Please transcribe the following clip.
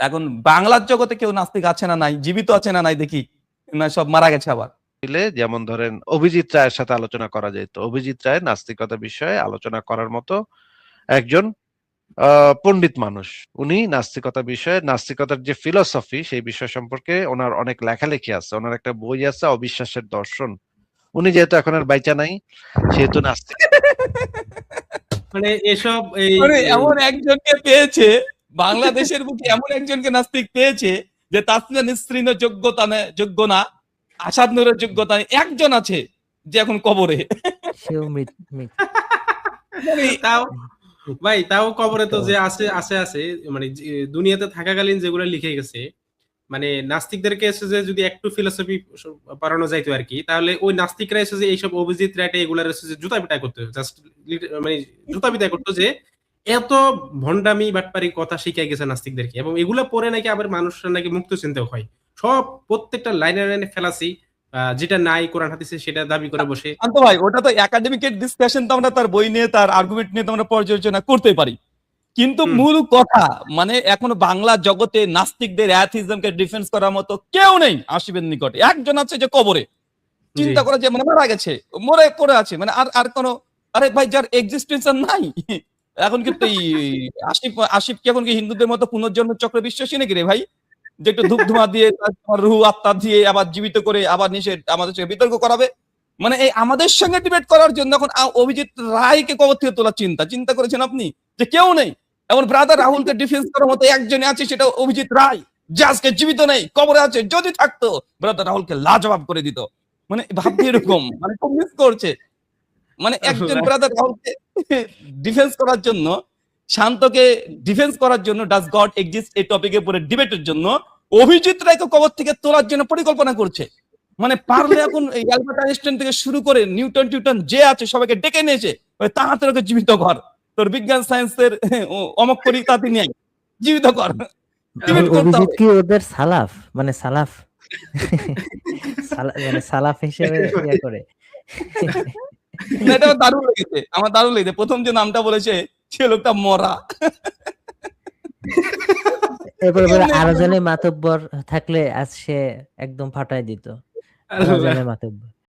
এখন বাংলার জগতে কেউ নাস্তিক আছে না নাই, জীবিত আছে না নাই দেখি, না সব মারা গেছে আবার। যেমন ধরেন অভিজিৎ রায়ের সাথে আলোচনা করা যেত, অভিজিৎ রায় নাস্তিকতা বিষয়ে আলোচনা করার মতো একজন পণ্ডিত মানুষ। উনি নাস্তিকতা বিষয়ে, নাস্তিকতার যে ফিলোসফি সেই বিষয় সম্পর্কে ওনার অনেক লেখালেখি আছে, ওনার একটা বই আছে অবিশ্বাসের দর্শন। উনি যেহেতু এখন আর বাইচা নাই সেহেতু নাস্তিক। মানে এসব এমন একজনকে পেয়েছে বাংলাদেশের বুকে, এমন একজনকে নাস্তিক পেয়েছে যে তাসমিয়া নিসরিনের যোগ্যতা যোগ্য না, আসাদ নূরের যোগ্যতা নেই, একজন আছে যে এখন কবরে। সেও মৃত। তাও ভাই, তাও কবরে তো যে আছে আছে আছে, মানে দুনিয়াতে থাকাকালীন যেগুলো লিখে গেছে, মানে নাস্তিকদেরকে এসে যে যদি একটু ফিলোসফি পড়ানো যাইতো আর কি, তাহলে ওই নাস্তিকরা এসে যে এইসব অভিজিৎ রায়টা এগুলার এসে যে জুতা পিটা করতো, জাস্ট মানে জুতা পিটা করতো যে এত ভণ্ডামি বাটপারি কথা শিখাই গেছে নাস্তিকদেরকে, এবং এগুলা পরে নাকি আবার মানুষরা নাকি মুক্ত চিন্তা হয়, সব প্রত্যেকটা লাইনে লাইনে ফেলাসি, যেটা নাই কোরআন হাদিসে সেটা দাবি করে বসে। শান্ত ভাই, ওটা তো একাডেমিক ডিসকাশন, তো আমরা তার বই নিয়ে তার আর্গুমেন্ট নিয়ে তো আমরা পর্যালোচনা করতে পারি, কিন্তু মূল কথা মানে এখনো বাংলা জগতে নাস্তিকদের অ্যাথিজমকে ডিফেন্স করার মতো কেউ নেই আসিবের নিকটে। একজন আছে যে কবরে, চিন্তা করে যে মানে মারা গেছে, মরে পড়ে আছে, মানে আর আর কোনো, আরে ভাই যার এক্সিস্টেন্স নাই এখন। কিন্তু এই আসিফ কি এখন কি হিন্দুদের মতো পুনর্জন্মের চক্রে বিশ্বাসী নাকি রে ভাই, যে একটু ধূপ ধোঁয়া দিয়ে রুহ আত্মা দিয়ে আবার জীবিত করে আবার নিষেধ আমাদের সঙ্গে বিতর্ক করাবে? মানে এই আমাদের সঙ্গে ডিবেট করার জন্য এখন অভিজিৎ রায়কে কবর থেকে তোলার চিন্তা করেছেন আপনি, যে কেউ নেই। এমন ব্রাদার রাহুলকে ডিফেন্স করার মতো একজনই আছে, সেটা অভিজিৎ রায়, যে আজকে জীবিত নেই, কবরে আছে। যদি থাকতো ব্রাদার রাহুলকে লাজবাব করে দিত। মানে ভাবতে এরকম মানে খুব মিস করছে, মানে একজন ব্রাদার রাহুলকে ডিফেন্স করার জন্য, শান্তকে ডিফেন্স করার জন্য, ডাজ গড এক্সিস্ট এই টপিকের উপরে ডিবেটের জন্য অভিজিৎ রায়কে কবর থেকে তোলার জন্য পরিকল্পনা করছে। মানে পারলে এখন এই অ্যালবার্ট আইনস্টাইন থেকে শুরু করে নিউটন যে আছে সবাইকে ডেকে নিয়েছে, তাড়াতাড়ি ওকে জীবিত কর, তোর বিজ্ঞান সায়েন্সের অমক করি তাতে নিয়ে জীবিত কর। অভিজিৎ কি ওদের সালাফ, মানে সালাফ মানে সালাফ হিসেবে ইয়ে করে? এটা দারুণ লেগেছে, আমার দারুণ লেগেছে। প্রথম যে নামটা বলেছে সে লোকটা মরা। এরপরে আরো জনে মাতব্বর থাকলে আজ সে একদম ফাটাই দিত। আরো জনে মাতব্বর